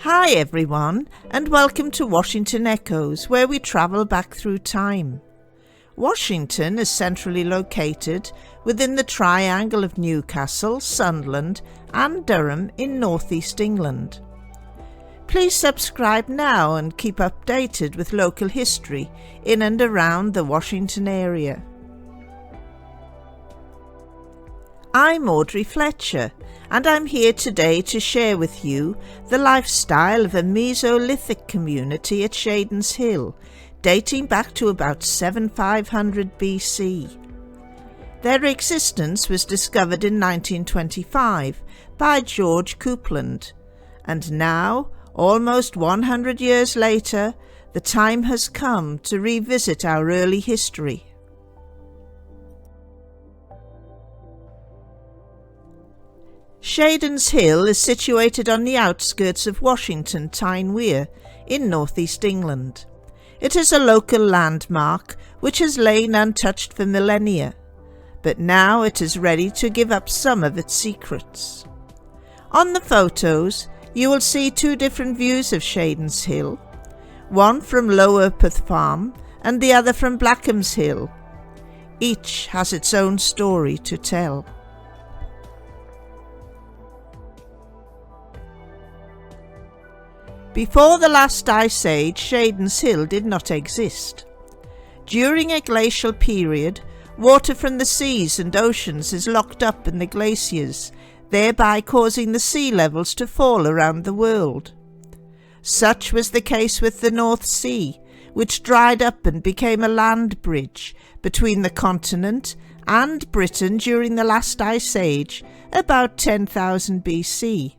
Hi everyone, and welcome to Washington Echoes, where we travel back through time. Washington is centrally located within the triangle of Newcastle, Sunderland and Durham in northeast England. Please subscribe now and keep updated with local history in and around the Washington area. I'm Audrey Fletcher, and I'm here today to share with you the lifestyle of a Mesolithic community at Shadens Hill, dating back to about 7500 BC. Their existence was discovered in 1925 by George Coupland, and now, almost 100 years later, the time has come to revisit our early history. Shadens Hill is situated on the outskirts of Washington, Tyne in northeast England. It is a local landmark which has lain untouched for millennia, but now it is ready to give up some of its secrets. On the photos, you will see two different views of Shadens Hill, one from Lower Perth Farm and the other from Blackham's Hill. Each has its own story to tell. Before the last ice age, Shadens Hill did not exist. During a glacial period, water from the seas and oceans is locked up in the glaciers, thereby causing the sea levels to fall around the world. Such was the case with the North Sea, which dried up and became a land bridge between the continent and Britain during the last ice age, about 10,000 BC.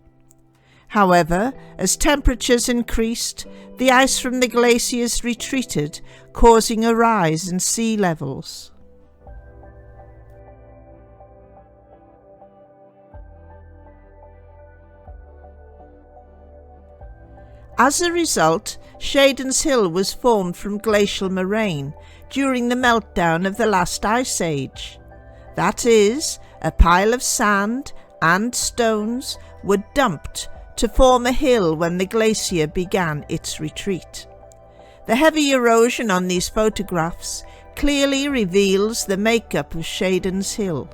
However, as temperatures increased, the ice from the glaciers retreated, causing a rise in sea levels. As a result, Shadens Hill was formed from glacial moraine during the meltdown of the last ice age. That is, a pile of sand and stones were dumped to form a hill when the glacier began its retreat. The heavy erosion on these photographs clearly reveals the makeup of Shadens Hill.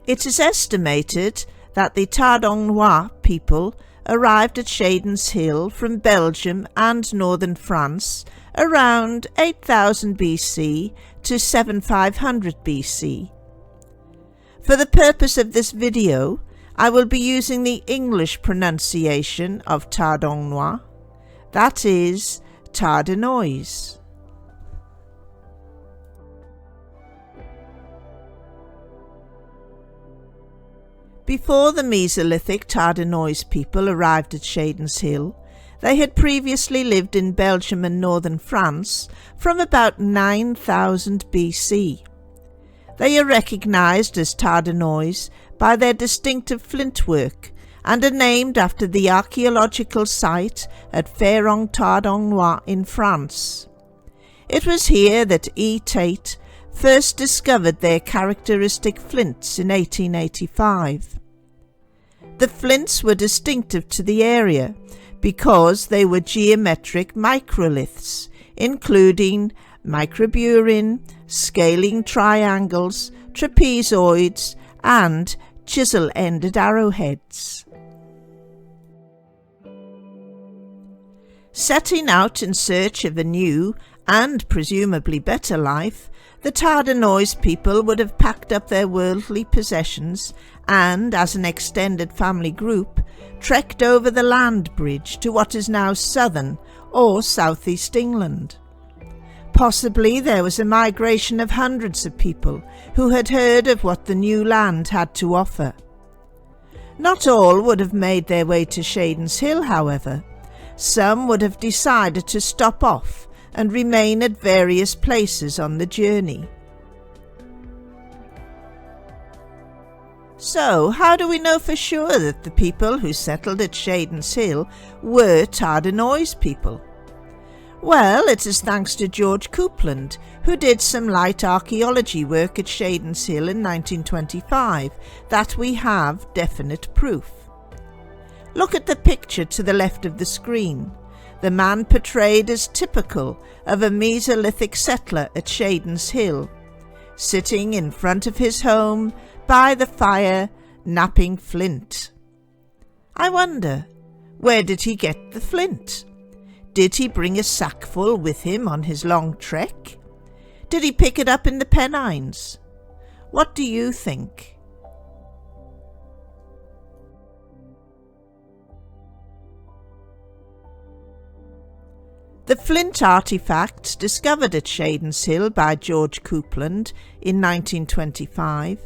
It is estimated that the Tardenois people arrived at Shadens Hill from Belgium and Northern France around 8000 BC to 7500 BC. For the purpose of this video, I will be using the English pronunciation of Tardenois, that is, Tardenois. Before the Mesolithic Tardenois people arrived at Shadens Hill, they had previously lived in Belgium and Northern France from about 9000 BC. They are recognised as Tardenois by their distinctive flint work and are named after the archaeological site at Tardenois in France. It was here that Eighton first discovered their characteristic flints in 1885. The flints were distinctive to the area because they were geometric microliths, including microburin, scaling triangles, trapezoids, and chisel-ended arrowheads. Setting out in search of a new and presumably better life, the Tardenois people would have packed up their worldly possessions and, as an extended family group, trekked over the land bridge to what is now southern or southeast England. Possibly there was a migration of hundreds of people who had heard of what the new land had to offer. Not all would have made their way to Shadens Hill, however. Some would have decided to stop off and remain at various places on the journey. So, how do we know for sure that the people who settled at Shadens Hill were Tardenois people? Well, it is thanks to George Coupland, who did some light archaeology work at Shadens Hill in 1925, that we have definite proof. Look at the picture to the left of the screen. The man portrayed as typical of a Mesolithic settler at Shadens Hill, sitting in front of his home by the fire, napping flint. I wonder, where did he get the flint? Did he bring a sackful with him on his long trek? Did he pick it up in the Pennines? What do you think? The Flint Artifacts discovered at Shadens Hill by George Coupland in 1925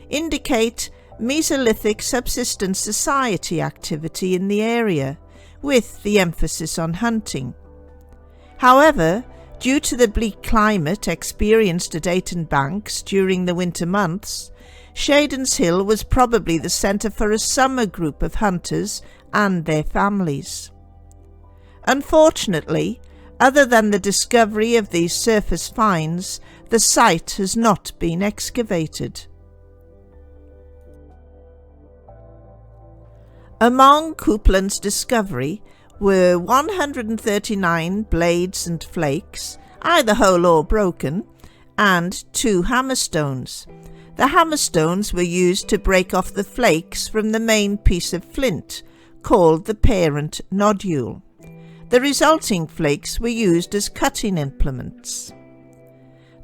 indicate Mesolithic subsistence society activity in the area, with the emphasis on hunting. However, due to the bleak climate experienced at Eighton banks during the winter months, Shadens Hill was probably the centre for a summer group of hunters and their families. Unfortunately, other than the discovery of these surface finds, the site has not been excavated. Among Coupland's discovery were 139 blades and flakes, either whole or broken, and 2 hammerstones. The hammerstones were used to break off the flakes from the main piece of flint, called the parent nodule. The resulting flakes were used as cutting implements.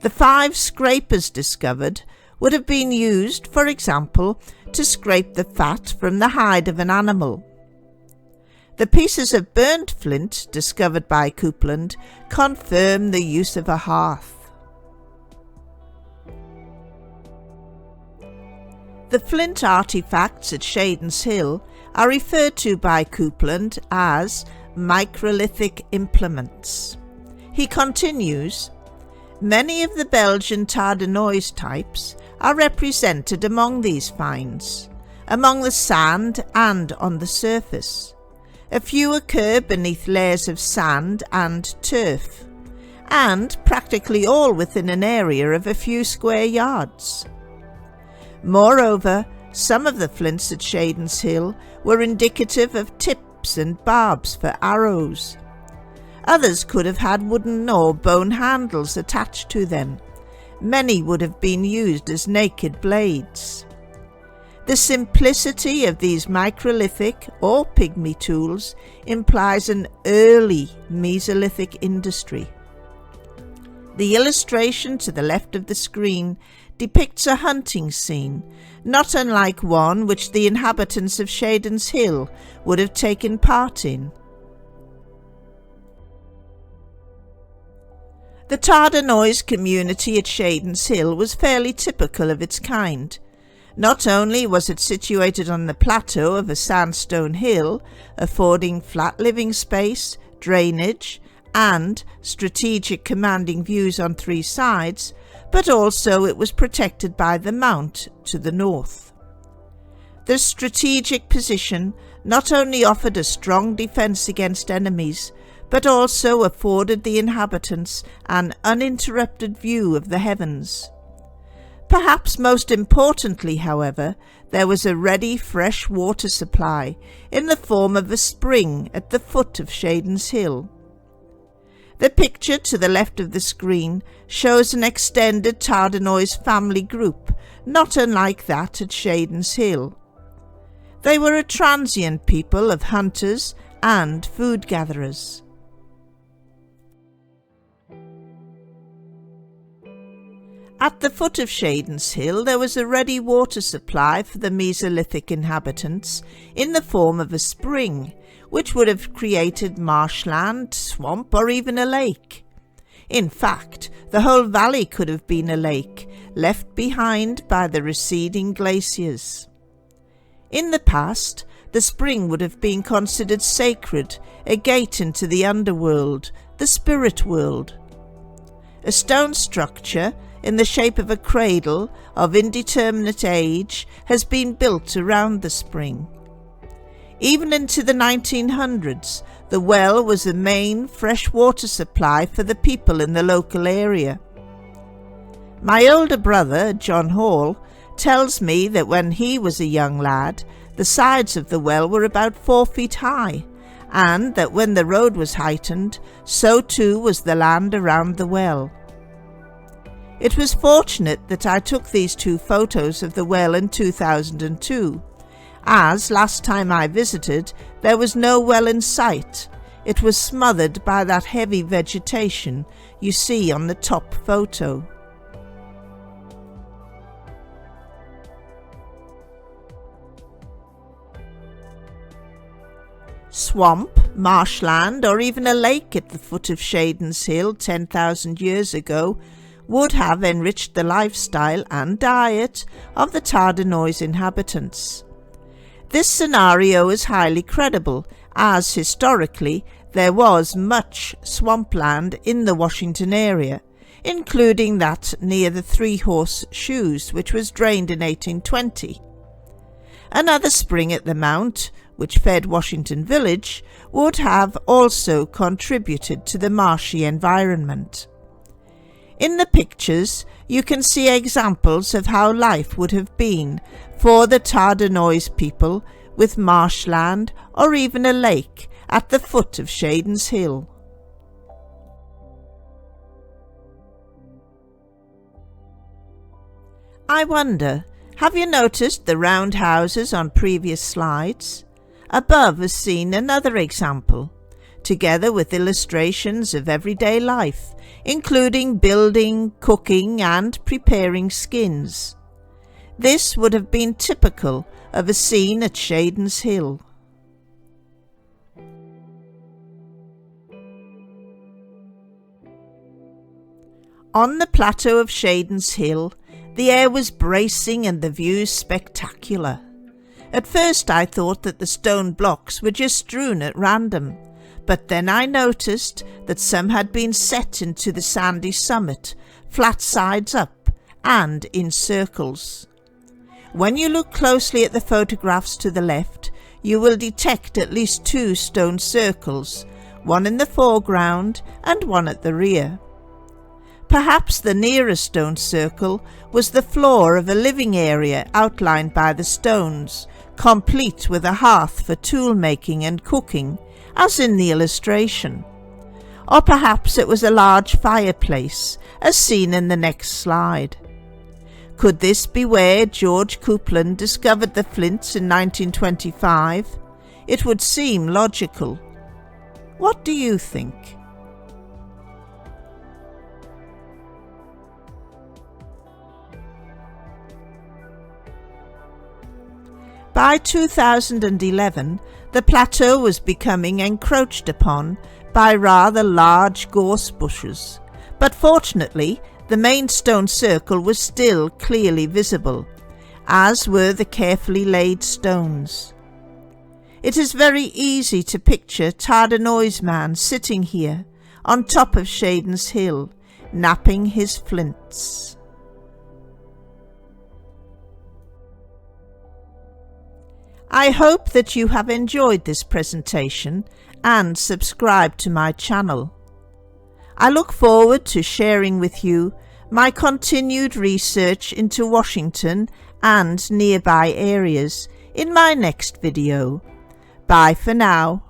The 5 scrapers discovered would have been used, for example, to scrape the fat from the hide of an animal. The pieces of burnt flint discovered by Coupland confirm the use of a hearth. The flint artifacts at Shadens Hill are referred to by Coupland as microlithic implements. He continues, many of the Belgian Tardenois types are represented among these finds, among the sand and on the surface. A few occur beneath layers of sand and turf, and practically all within an area of a few square yards. Moreover, some of the flints at Shadens Hill were indicative of tips and barbs for arrows. Others could have had wooden or bone handles attached to them. Many would have been used as naked blades. The simplicity of these microlithic or pygmy tools implies an early Mesolithic industry. The illustration to the left of the screen depicts a hunting scene, not unlike one which the inhabitants of Shadens Hill would have taken part in. The Tardenois community at Shadens Hill was fairly typical of its kind. Not only was it situated on the plateau of a sandstone hill, affording flat living space, drainage, and strategic commanding views on 3 sides, but also it was protected by the mount to the north. The strategic position not only offered a strong defence against enemies, but also afforded the inhabitants an uninterrupted view of the heavens. Perhaps most importantly, however, there was a ready fresh water supply in the form of a spring at the foot of Shadens Hill. The picture to the left of the screen shows an extended Tardenois family group, not unlike that at Shadens Hill. They were a transient people of hunters and food gatherers. At the foot of Shadens Hill there was a ready water supply for the Mesolithic inhabitants in the form of a spring, which would have created marshland, swamp, or even a lake. In fact, the whole valley could have been a lake, left behind by the receding glaciers. In the past, the spring would have been considered sacred, a gate into the underworld, the spirit world. A stone structure in the shape of a cradle of indeterminate age has been built around the spring. Even into the 1900s, the well was the main fresh water supply for the people in the local area. My older brother, John Hall, tells me that when he was a young lad, the sides of the well were about 4 feet high, and that when the road was heightened, so too was the land around the well. It was fortunate that I took these 2 photos of the well in 2002, as last time I visited there was no well in sight. It was smothered by that heavy vegetation you see on the top photo. Swamp, marshland, or even a lake at the foot of Shadens Hill 10,000 years ago would have enriched the lifestyle and diet of the Tardenois inhabitants. This scenario is highly credible, as historically there was much swampland in the Washington area, including that near the Three Horse Shoes, which was drained in 1820. Another spring at the Mount, which fed Washington Village, would have also contributed to the marshy environment. In the pictures, you can see examples of how life would have been for the Tardenois people with marshland or even a lake at the foot of Shadens Hill. I wonder, have you noticed the round houses on previous slides? Above is seen another example, together with illustrations of everyday life, including building, cooking, and preparing skins. This would have been typical of a scene at Shadens Hill. On the plateau of Shadens Hill, the air was bracing and the views spectacular. At first I thought that the stone blocks were just strewn at random, but then I noticed that some had been set into the sandy summit, flat sides up, and in circles. When you look closely at the photographs to the left, you will detect at least 2 stone circles, one in the foreground and one at the rear. Perhaps the nearest stone circle was the floor of a living area outlined by the stones, complete with a hearth for tool making and cooking, as in the illustration. Or perhaps it was a large fireplace, as seen in the next slide. Could this be where George Coupland discovered the flints in 1925? It would seem logical. What do you think? By 2011, the plateau was becoming encroached upon by rather large gorse bushes, but fortunately the main stone circle was still clearly visible, as were the carefully laid stones. It is very easy to picture Tardenois man sitting here on top of Shadens Hill, napping his flints. I hope that you have enjoyed this presentation and subscribed to my channel. I look forward to sharing with you my continued research into Washington and nearby areas in my next video. Bye for now.